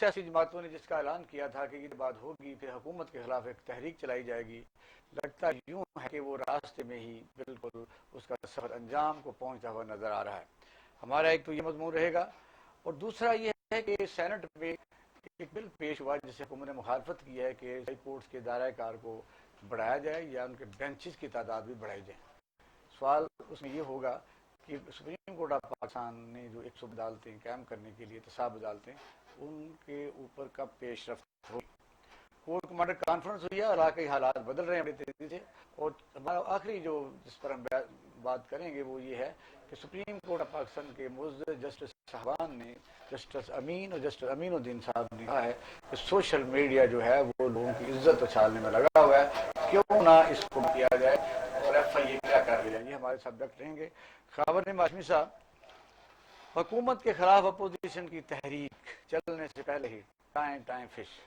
سیاسی جماعتوں نے جس کا اعلان کیا تھا کہ یہ بات ہوگی، پھر حکومت کے خلاف ایک تحریک چلائی جائے گی، لگتا یوں ہے کہ وہ راستے میں ہی بالکل اس کا سفر انجام کو پہنچتا ہوا نظر آ رہا ہے۔ ہمارا ایک تو یہ مضمون رہے گا، اور دوسرا یہ ہے کہ سینٹ میں ایک بل پیش ہوا جس سے حکومت نے مخالفت کی ہے کہ ہائی کورٹس کے دائرہ کار کو بڑھایا جائے یا ان کے بینچز کی تعداد بھی بڑھائی جائے۔ سوال اس میں یہ ہوگا کہ سپریم کورٹ آف پاکستان نے جو 100 عدالتیں قائم کرنے کے لیے تصاب عدالتیں، ان کے اوپر کب پیش رفت ہوئی۔ کورٹ کمانڈر کانفرنس ہوئی ہے، علاقائی حالات بدل رہے ہیں بڑی تیزی سے، اور ہمارا آخری جو جس پر ہم بات کریں گے وہ یہ ہے کہ سپریم کورٹ آف پاکستان کے معزز جسٹس صاحبان نے، جسٹس امین اور جسٹس امین الدین صاحب نے کہا ہے کہ سوشل میڈیا جو ہے وہ لوگوں کی عزت اچھالنے میں لگا ہوا ہے، کیوں نہ اس کو کیا جائے اور ایف آئی اے کیا کر لیا جائے۔ یہ ہمارے سبجیکٹ رہیں گے۔ خاور نعیم ہاشمی صاحب، حکومت کے خلاف اپوزیشن کی تحریک چلنے سے پہلے ہی ٹائم فش،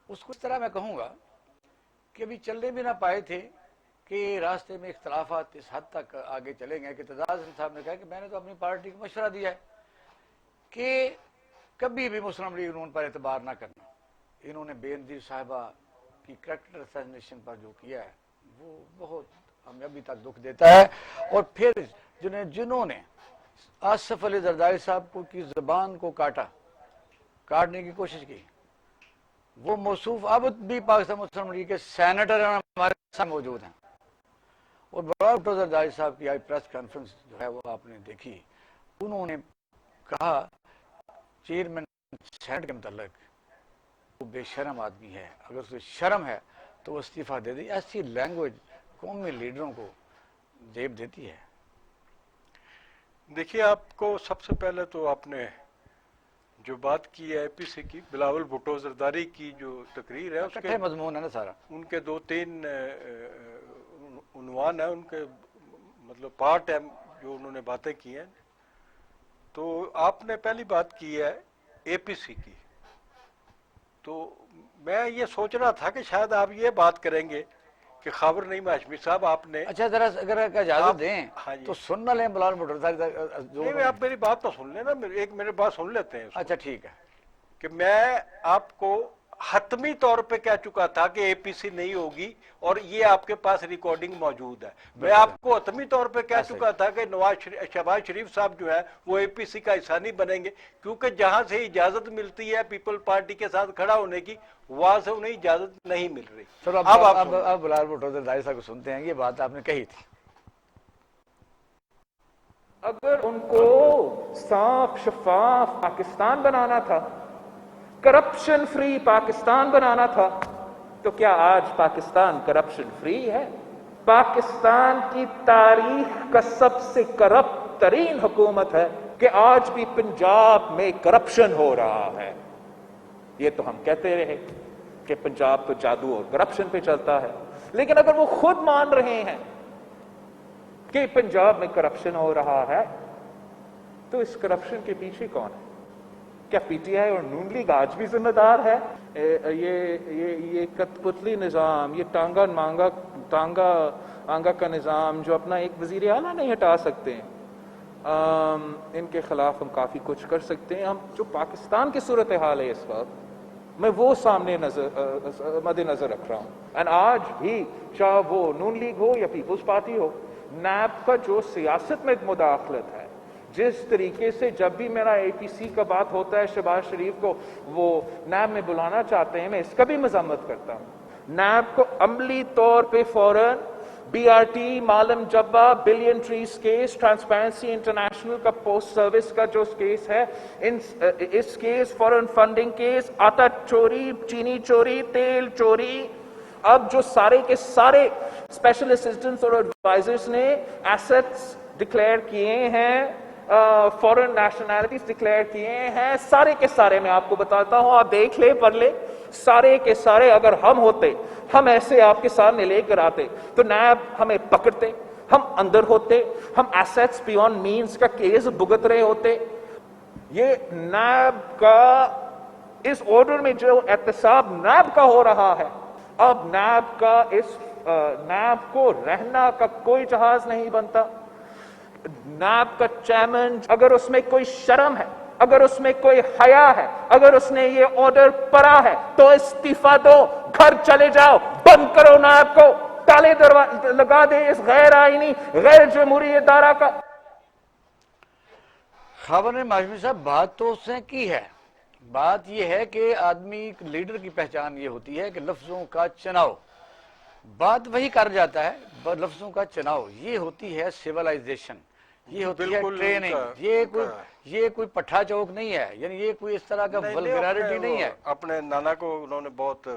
اس کو اس طرح میں کہوں گا کہ ابھی چلنے بھی نہ پائے تھے کہ راستے میں اختلافات اس حد تک آگے چلے گئے کہ اعتزاز احمد صاحب نے کہا کہ میں نے تو اپنی پارٹی کو مشورہ دیا ہے کہ کبھی بھی مسلم لیگ نون پر اعتبار نہ کرنا۔ انہوں نے بے نظیر صاحبہ کی کریکٹر اسیسینیشن پر جو کیا ہے وہ بہت ہمیں ابھی تک دکھ دیتا ہے، اور پھر جنہوں نے آصف علی زرداری صاحب کو کی زبان کو کاٹنے کی کوشش کی، وہ موصوف اب بھی پاکستان مسلم لیگ کے سینیٹر ہمارے ساتھ موجود ہیں، اور بڑا بھٹو زرداری صاحب کی آئی پریس کانفرنس جو ہے وہ آپ نے دیکھی، انہوں نے کہا چیئرمین سینٹ کے متعلق وہ بے شرم آدمی ہے، اگر اسے شرم ہے تو وہ استعفیٰ دے دے۔ ایسی لینگویج قومی لیڈروں کو جیب دیتی ہے۔ دیکھیے، آپ کو سب سے پہلے تو آپ نے جو بات کی ہے اے پی سی کی، بلاول بھٹو زرداری کی جو تقریر ہے، اس کے مضمون ہے نا سارا، ان کے 2-3 عنوان ہیں، ان کے مطلب پارٹ ہیں جو انہوں نے باتیں کی ہیں۔ تو آپ نے پہلی بات کی ہے اے پی سی کی، تو میں یہ سوچ رہا تھا کہ شاید آپ یہ بات کریں گے کہ خاور نعیم ہاشمی صاحب آپ نے، اچھا ذرا اگر اجازت دیں تو سن نہ لیں بلال بھٹو نہیں، آپ میری بات تو سن لیں نا، ایک میرے بات سن لیتے ہیں۔ اچھا ٹھیک ہے، کہ میں آپ کو حتمی طور پہ کہہ چکا تھا کہ اے پی سی نہیں ہوگی، اور یہ آپ کے پاس ریکارڈنگ موجود ہے۔ میں آپ کو حتمی طور پہ کہہ چکا تھا کہ شہباز شریف صاحب جو ہے وہ اے پی سی کا حصہ نہیں بنیں گے، کیونکہ جہاں سے اجازت ملتی ہے پیپل پارٹی کے ساتھ کھڑا ہونے کی، وہاں سے انہیں اجازت نہیں مل رہی۔ چلو اب بلال بھٹو زرداری صاحب کو سنتے ہیں، یہ بات آپ نے کہی تھی۔ اگر ان کو صاف شفاف پاکستان بنانا تھا، کرپشن فری پاکستان بنانا تھا، تو کیا آج پاکستان کرپشن فری ہے؟ پاکستان کی تاریخ کا سب سے کرپٹ ترین حکومت ہے کہ آج بھی پنجاب میں کرپشن ہو رہا ہے۔ یہ تو ہم کہتے رہے کہ پنجاب تو جادو اور کرپشن پہ چلتا ہے، لیکن اگر وہ خود مان رہے ہیں کہ پنجاب میں کرپشن ہو رہا ہے، تو اس کرپشن کے پیچھے کون ہے؟ کیا پی ٹی آئی اور نون لیگ آج بھی ذمہ دار ہے؟ یہ کت پتلی نظام، یہ ٹانگا آنگا کا نظام جو اپنا ایک وزیر اعلیٰ نہیں ہٹا سکتے ہیں، ان کے خلاف ہم کافی کچھ کر سکتے ہیں۔ ہم جو پاکستان کی صورتحال ہے اس وقت، میں وہ سامنے مد نظر رکھ رہا ہوں، اور آج بھی چاہے وہ نون لیگ ہو یا پیپلز پارٹی ہو، نیب کا جو سیاست میں مداخلت ہے، جس طریقے سے جب بھی میرا اے پی سی کا بات ہوتا ہے شہباز شریف کو وہ نیب میں بلانا چاہتے ہیں، میں اس کا بھی مذمت کرتا ہوں۔ نیب کو عملی طور پہ فوراً be R T, Malam Jabba, billion trees case, transparency international کا پوسٹ سروس کا جو کیس ہے، اس کیس فوراً فنڈنگ کیس، آٹا چوری، چینی چوری، تیل چوری، اب جو سارے کے سارے اسپیشل اسسٹنٹس اور ایڈوائزرز نے ایسٹس ڈکلیئر کیے ہیں، فورن نیشنلٹیز ڈکلیئر کیے ہیں، سارے کے سارے میں آپ کو بتاتا ہوں، آپ دیکھ لیں، پڑھ لیں، سارے کے سارے اگر ہم ہوتے، ہم ایسے آپ کے سامنے لے کر آتے تو نیب ہمیں پکڑتے، ہم اندر ہوتے، ہم ایسٹس بیونڈ مینز کا کیس بھگت رہے ہوتے۔ یہ نیب کا اس آرڈر میں جو احتساب نیب کا ہو رہا ہے، اب نیب کا نیب کو رہنا کا کوئی جہاز نہیں بنتا۔ نیب کا چیئرمین اگر اس میں کوئی شرم ہے اگر اس میں کوئی حیا ہے, اگر اس نے یہ آرڈر پڑھا ہے تو استعفا دو, گھر چلے جاؤ, بند کرو نائب کو, تالے لگا دے اس غیر آئینی غیر جمہوری ادارہ کا. خبر معاشمی صاحب بات تو اس نے کی ہے, بات یہ ہے کہ آدمی لیڈر کی پہچان یہ ہوتی ہے کہ لفظوں کا چناؤ, بات وہی کر جاتا ہے, لفظوں کا چناؤ, یہ ہوتی ہے سیولائزیشن, یہ ہوتی ہے ٹریننگ, یہ کوئی پٹھا چوک نہیں ہے, یعنی یہ کوئی اس طرح کا ولگریٹی نہیں ہے. اپنے نانا کو انہوں نے بہت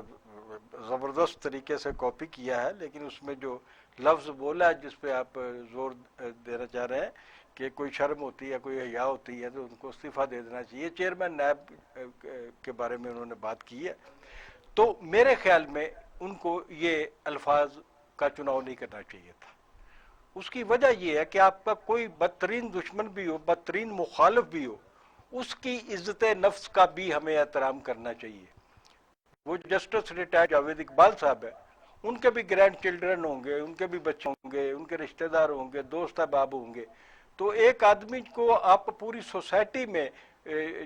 زبردست طریقے سے کاپی کیا ہے, لیکن اس میں جو لفظ بولا ہے جس پہ آپ زور دینا چاہ رہے ہیں کہ کوئی شرم ہوتی ہے, کوئی حیا ہوتی ہے, تو ان کو استعفیٰ دے دینا چاہیے. چیئرمین نیب کے بارے میں انہوں نے بات کی ہے, تو میرے خیال میں ان کو یہ الفاظ کا چناؤ نہیں کرنا چاہیے تھا. اس کی وجہ یہ ہے کہ آپ کا کوئی بدترین دشمن بھی ہو, بدترین مخالف بھی ہو, اس کی عزت نفس کا بھی ہمیں احترام کرنا چاہیے. وہ جسٹس ریٹائرڈ جاوید اقبال صاحب ہے, ان کے بھی گرینڈ چلڈرن ہوں گے, ان کے بھی بچے ہوں گے, ان کے رشتہ دار ہوں گے, دوست احباب ہوں گے. تو ایک آدمی کو آپ پوری سوسائٹی میں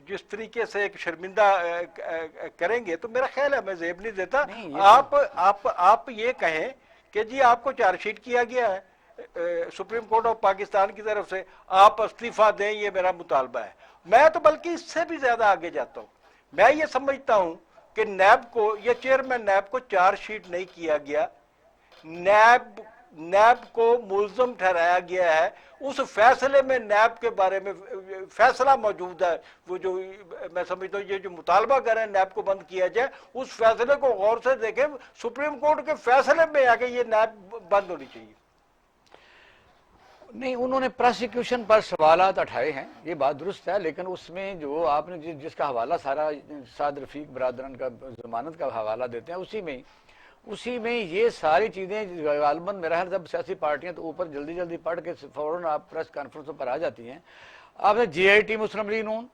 جس طریقے سے ایک شرمندہ کریں گے, تو میرا خیال ہے, میں زیب نہیں دیتا. آپ یہ کہیں کہ جی آپ کو چارج شیٹ کیا گیا ہے سپریم کورٹ آف پاکستان کی طرف سے, آپ استعفیٰ دیں, یہ میرا مطالبہ ہے. میں تو بلکہ اس سے بھی زیادہ آگے جاتا ہوں. میں یہ سمجھتا ہوں کہ نیب کو یا چیئرمین نیب کو چارج شیٹ نہیں کیا گیا, نیب کو ملزم ٹھہرایا گیا ہے. اس فیصلے میں نیب کے بارے میں فیصلہ موجود ہے, وہ جو میں سمجھتا ہوں یہ جو مطالبہ کر رہے ہیں نیب کو بند کیا جائے, اس فیصلے کو غور سے دیکھیں. سپریم کورٹ کے فیصلے میں آ کے یہ نیب بند ہونی چاہیے. نہیں, انہوں نے پروسیکیوشن پر سوالات اٹھائے ہیں, یہ بات درست ہے, لیکن اس میں جو آپ نے جس کا حوالہ سارا سعد رفیق برادران کا ضمانت کا حوالہ دیتے ہیں, اسی میں یہ ساری چیزیں غالباً میرا خیال جب سیاسی پارٹیاں تو اوپر جلدی جلدی پڑھ کے فوراً آپ پریس کانفرنسوں پر آ جاتی ہیں. آپ نے جے آئی ٹی مسلم لیگ نون,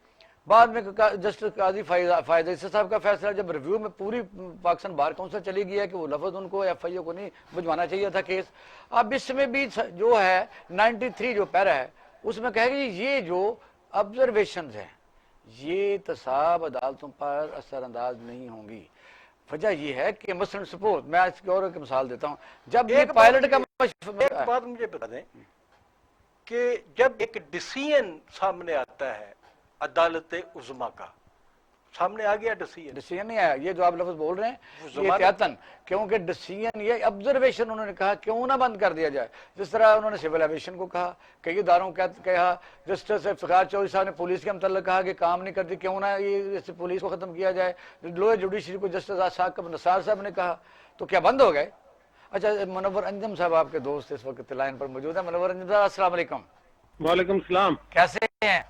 بعد میں جسٹس قاضی فائز عیسی صاحب کا فیصلہ جب ریویو میں پوری پاکستان بار کونسل چلی گیا کہ وہ لفظ ان کو ایف آئی او کو نہیں بھجوانا چاہیے تھا کیس. اب اس میں بھی جو ہے 93 جو پیرا ہے اس میں کہے گی یہ جو آبزرویشنز ہیں یہ تصاب عدالتوں پر اثر انداز نہیں ہوں گی. وجہ یہ ہے کہ مثلا سپوز میں اس کی اور ایک مثال دیتا ہوں, جب یہ پائلٹ کا ایک بات مجھے بتا دیں کہ جب ایک ڈیسیژن سامنے آتا ہے عدالت عظمیٰ کا, سامنے آ گیا ڈیسیژن نہیں آیا, یہ جو آپ لفظ بول رہے ہیں یہ احتیاطاً, کیونکہ ڈیسیژن یہ آبزرویشن انہوں نے کہا کیوں نہ بند کر دیا جائے. جس طرح انہوں نے سول ایویشن کو کہا, کئی اداروں کا کہا, جسٹس افتخار چودھری صاحب نے پولیس کے متعلق کہا کہ کام نہیں کرتی, کیوں نہ یہ پولیس کو ختم کیا جائے. لوئر جوڈیشری کو جسٹس ثاقب نثار صاحب نے کہا, تو کیا بند ہو گئے؟ اچھا, منور انجم صاحب آپ کے دوست اس وقت لائن پر موجود ہیں. منور انجم صاحب السلام علیکم. وعلیکم السلام. کیسے ہیں؟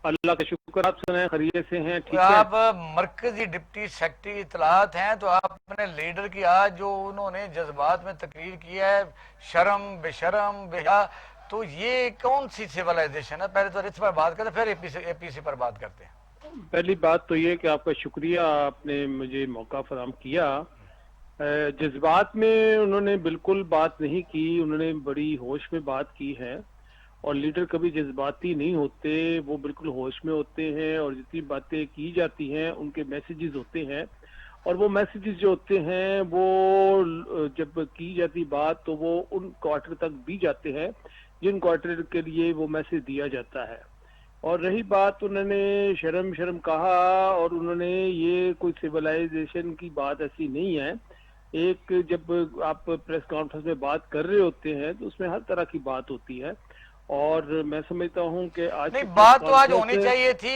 اللہ کا شکر, آپ سنیں خیریت سے ہیں؟ ٹھیک ہے. آپ مرکزی ڈپٹی سیکرٹری اطلاعات ہیں, تو آپ نے لیڈر کی آج جو انہوں نے جذبات میں تقریر کیا ہے, شرم بے شرم بے حیا, تو یہ کون سی سیولائزیشن ہے؟ پہلے تو اس پر بات کرتے پھر اے پی سی پر بات کرتے ہیں. پہلی بات تو یہ کہ آپ کا شکریہ, آپ نے مجھے موقع فراہم کیا. جذبات میں انہوں نے بالکل بات نہیں کی, انہوں نے بڑی ہوش میں بات کی ہے, اور لیڈر کبھی جذباتی نہیں ہوتے, وہ بالکل ہوش میں ہوتے ہیں, اور جتنی باتیں کی جاتی ہیں ان کے میسیجز ہوتے ہیں, اور وہ میسیجز جو ہوتے ہیں وہ جب کی جاتی بات تو وہ ان کوارٹر تک بھی جاتے ہیں جن کوارٹر کے لیے وہ میسیج دیا جاتا ہے. اور رہی بات, انہوں نے شرم کہا, اور انہوں نے یہ کوئی سیولائزیشن کی بات ایسی نہیں ہے. ایک جب آپ پریس کانفرنس میں بات کر رہے ہوتے ہیں تو اس میں ہر طرح کی بات ہوتی ہے, اور میں سمجھتا ہوں کہ آج بات تو آج ہونی چاہیے تھی.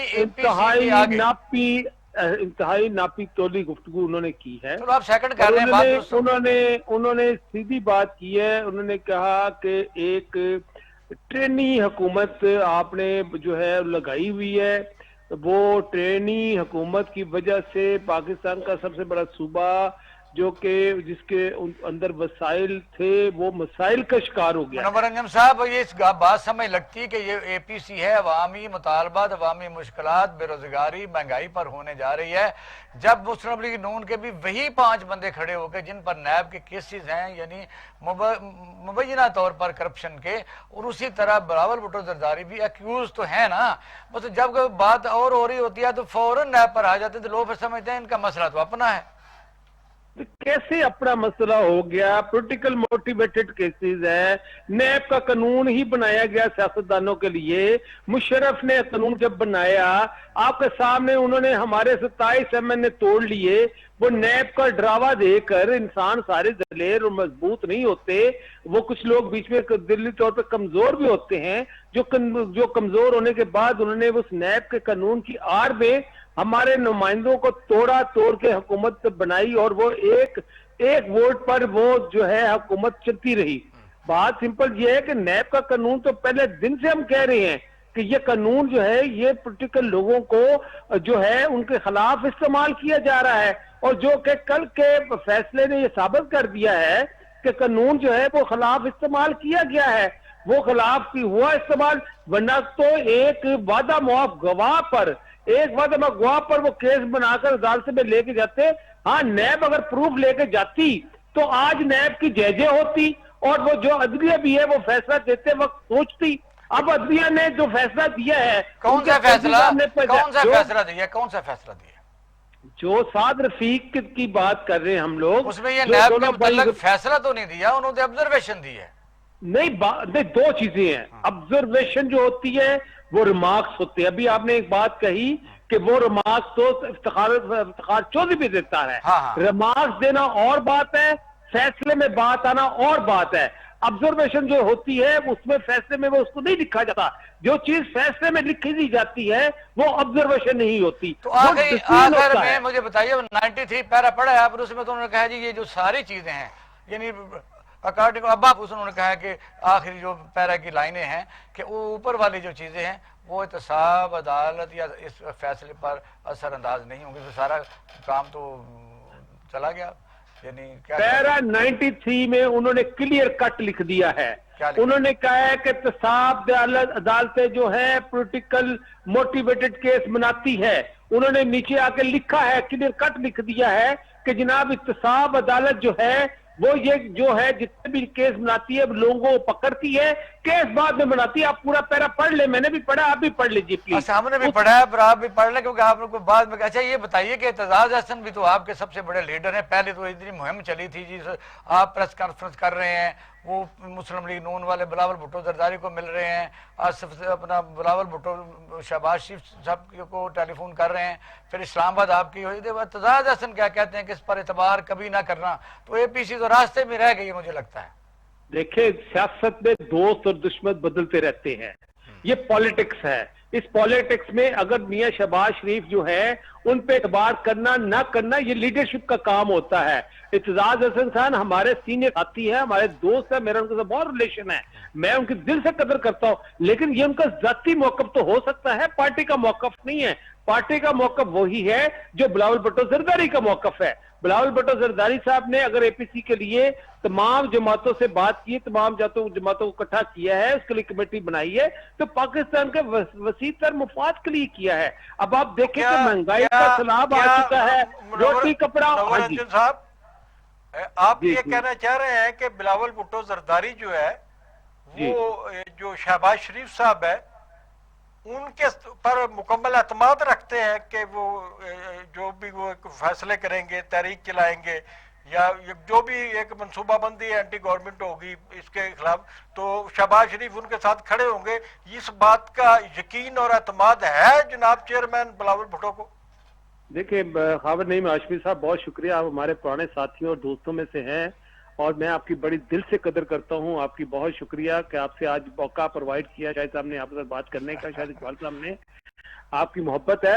انتہائی ناپی تولی گفتگو انہوں نے کی ہے. آپ سیکنڈ کر رہے ہیں, انہوں نے سیدھی بات کی ہے. انہوں نے کہا کہ ایک ٹرینی حکومت آپ نے جو ہے لگائی ہوئی ہے, وہ ٹرینی حکومت کی وجہ سے پاکستان کا سب سے بڑا صوبہ جو کہ جس کے اندر وسائل تھے وہ مسائل کا شکار ہو گیا. منور انجم صاحب، یہ اس بات سمجھ لگتی ہے کہ یہ اے پی سی ہے، عوامی مطالبات، عوامی مشکلات، بے روزگاری، مہنگائی پر ہونے جا رہی ہے، جب مسلم لیگ نون کے بھی وہی 5 بندے کھڑے ہو گئے جن پر نیب کے کیسز ہیں، یعنی مبینہ طور پر کرپشن کے، اور اسی طرح بلاول بھٹو زرداری بھی ایکیوز تو ہیں نا، بس جب بات اور ہو رہی ہوتی ہے تو فوراً نیب پر آ جاتے ہیں، تو لوگ پھر سمجھتے ہیں ان کا مسئلہ تو اپنا ہے. کیسے اپنا مسئلہ ہو گیا؟ پولیٹیکل موٹیویٹڈ کیسز ہے. نیب کا قانون ہی بنایا گیا سیاستدانوں کے لیے. مشرف نے قانون جب بنایا آپ کے سامنے انہوں نے ہمارے 27 MN توڑ لیے. وہ نیب کا ڈراوا دے کر انسان سارے دلیر اور مضبوط نہیں ہوتے. وہ کچھ لوگ بیچ میں دلی طور پہ کمزور بھی ہوتے ہیں جو کمزور ہونے کے بعد انہوں نے اس نیب کے قانون کی آڑ میں ہمارے نمائندوں کو توڑ کے حکومت بنائی اور وہ ایک ووٹ پر وہ جو ہے حکومت چلتی رہی. بات سمپل یہ ہے کہ نیب کا قانون تو پہلے دن سے ہم کہہ رہے ہیں کہ یہ قانون جو ہے یہ پولیٹیکل لوگوں کو جو ہے ان کے خلاف استعمال کیا جا رہا ہے، اور جو کہ کل کے فیصلے نے یہ ثابت کر دیا ہے کہ قانون جو ہے وہ خلاف استعمال کیا گیا ہے. وہ خلاف کی ہوا استعمال، ورنہ تو ایک وعدہ معاف گواہ پر وہ کیس بنا کر عدالت میں لے کے جاتے. ہاں نیب اگر پروف لے کے جاتی تو آج نیب کی ججیں ہوتی اور وہ جو عدلیہ بھی ہے وہ فیصلہ دیتے وقت سوچتی. اب عدلیہ نے جو فیصلہ دیا ہے کون سا فیصلہ دیا؟ جو سعد رفیق کی بات کر رہے ہیں ہم لوگ، اس میں یہ نیب کے متعلق فیصلہ تو نہیں دیا، انہوں نے آبزرویشن دی ہے. نہیں، دو چیزیں ہیں. آبزرویشن جو ہوتی ہے وہ ریمارکس ہوتے ہیں. ابھی آپ نے ایک بات کہی کہ وہ ریمارکس تو افتخار چودھری بھی دیتا ہے. ریمارکس دینا اور بات ہے، فیصلے میں بات آنا اور بات ہے. آبزرویشن جو ہوتی ہے اس میں فیصلے میں وہ اس کو نہیں لکھا جاتا. جو چیز فیصلے میں لکھی دی جاتی ہے وہ آبزرویشن نہیں ہوتی. تو آخر میں مجھے بتائیے 93 پیرا پڑھا ہے آپ نے، اس میں تو انہوں نے کہا جی یہ جو ساری چیزیں ہیں یعنی اکارڈنگ اب آپ انہوں نے کہا کہ آخری جو پیرا کی لائنیں ہیں کہ اوپر والی جو چیزیں ہیں وہ احتساب عدالت یا اس فیصلے پر اثر انداز نہیں ہوں گے، تو سارا کام تو چلا گیا. یعنی پیرا 93 میں انہوں نے کلیئر کٹ لکھ دیا ہے. انہوں نے کہا ہے کہ احتساب عدالتیں جو ہے پولیٹیکل موٹیویٹڈ کیس بناتی ہے. انہوں نے نیچے آ کے لکھا ہے، کلیئر کٹ لکھ دیا ہے کہ جناب احتساب عدالت جو ہے وہ یہ جو ہے جتنے بھی کیس بناتی ہے لوگوں کو پکڑتی ہے، کیس بعد میں بناتی ہے. آپ پورا پیرا پڑھ لیں، میں نے بھی پڑھا، آپ بھی پڑھ لیجیے پلیز. ہم نے بھی پڑھا ہے پر آپ بھی پڑھ لیں کیونکہ آپ کو بعد میں. اچھا یہ بتائیے کہ اعتزاز احسن بھی تو آپ کے سب سے بڑے لیڈر ہیں. پہلے تو اتنی مہم چلی تھی جی آپ پریس کانفرنس کر رہے ہیں، وہ مسلم لیگ نون والے بلاول بھٹو زرداری کو مل رہے ہیں، آصف سے اپنا بلاول بھٹو شہباز شریف صاحب کو ٹیلی فون کر رہے ہیں، پھر اسلام آباد آپ کی ہوئی. اعتزاز احسن کیا کہتے ہیں کہ اس پر اعتبار کبھی نہ کرنا، تو اے پی سی تو راستے میں رہ گئی مجھے لگتا ہے. دیکھیں سیاست میں دوست اور دشمن بدلتے رہتے ہیں، یہ پالیٹکس ہے. اس پالیٹکس میں اگر میاں شہباز شریف جو ہے ان پہ اعتبار کرنا نہ کرنا یہ لیڈرشپ کا کام ہوتا ہے. اعتزاز احسن خان ہمارے سینئر ساتھی ہیں، ہمارے دوست ہیں، میرا ان کے ساتھ بہت ریلیشن ہے، میں ان کی دل سے قدر کرتا ہوں. لیکن یہ ان کا ذاتی موقف تو ہو سکتا ہے، پارٹی کا موقف نہیں ہے. پارٹی کا موقف وہی ہے جو بلاول بھٹو زرداری کا موقف ہے. بلاول بھٹو زرداری صاحب نے اگر اے پی سی کے لیے تمام جماعتوں سے بات کی، تمام جماعتوں کو اکٹھا کیا ہے، اس کے لیے کمیٹی بنائی ہے، تو پاکستان کے وسیع تر مفاد کے لیے کیا ہے. اب آپ دیکھیں کہ مہنگائی کا سیلاب آ چکا ہے، روٹی کپڑا. صاحب آپ یہ کہنا چاہ رہے ہیں کہ بلاول بھٹو زرداری جو ہے وہ جو شہباز شریف صاحب ہے ان کے پر مکمل اعتماد رکھتے ہیں کہ وہ جو بھی وہ فیصلے کریں گے، تحریک چلائیں گے یا جو بھی ایک منصوبہ بندی اینٹی گورنمنٹ ہوگی اس کے خلاف، تو شہباز شریف ان کے ساتھ کھڑے ہوں گے؟ اس بات کا یقین اور اعتماد ہے جناب چیئرمین بلاول بھٹو کو؟ دیکھیں خاور نعیم ہاشمی صاحب بہت شکریہ، آپ ہمارے پرانے ساتھیوں اور دوستوں میں سے ہیں اور میں آپ کی بڑی دل سے قدر کرتا ہوں. آپ کی بہت شکریہ کہ آپ سے آج موقع پرووائڈ کیا، شاید صاحب نے آپ کے ساتھ بات کرنے کا، شاید اقبال صاحب نے. آپ کی محبت ہے.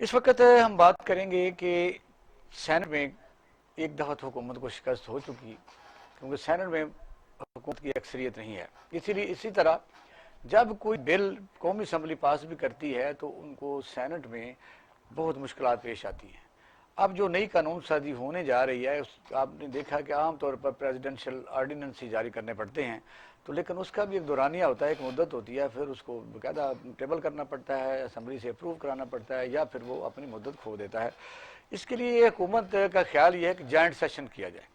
اس وقت ہم بات کریں گے کہ سینٹ میں ایک دفعہ تو حکومت کو شکست ہو چکی، کیونکہ سینٹ میں حکومت کی اکثریت نہیں ہے، اسی طرح جب کوئی بل قومی اسمبلی پاس بھی کرتی ہے تو ان کو سینٹ میں بہت مشکلات پیش آتی ہیں۔ اب جو نئی قانون سازی ہونے جا رہی ہے، آپ نے دیکھا کہ عام طور پر پریزیڈنشل آرڈیننس ہی جاری کرنے پڑتے ہیں، تو لیکن اس کا بھی ایک دورانیہ ہوتا ہے، ایک مدت ہوتی ہے، پھر اس کو باقاعدہ ٹیبل کرنا پڑتا ہے، اسمبلی سے اپروو کرانا پڑتا ہے، یا پھر وہ اپنی مدت کھو دیتا ہے۔ اس کے لیے حکومت کا خیال یہ ہے کہ جوائنٹ سیشن کیا جائے۔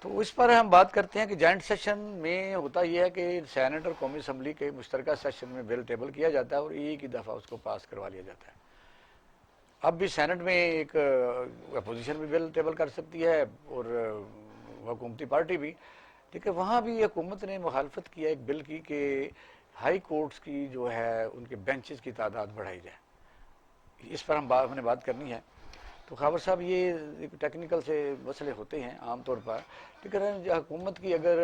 تو اس پر ہم بات کرتے ہیں کہ جوائنٹ سیشن میں ہوتا یہ ہے کہ سینٹ اور قومی اسمبلی کے مشترکہ سیشن میں بل ٹیبل کیا جاتا ہے اور ایک ہی دفعہ اس کو پاس کروا لیا جاتا ہے۔ اب بھی سینٹ میں ایک اپوزیشن بھی بل ٹیبل کر سکتی ہے اور حکومتی پارٹی بھی، لیکن وہاں بھی حکومت نے مخالفت کیا ایک بل کی کہ ہائی کورٹس کی جو ہے ان کے بینچز کی تعداد بڑھائی جائے۔ اس پر ہم نے بات کرنی ہے۔ تو خاور صاحب، یہ ٹیکنیکل سے مسئلے ہوتے ہیں عام طور پر، لیکن حکومت کی اگر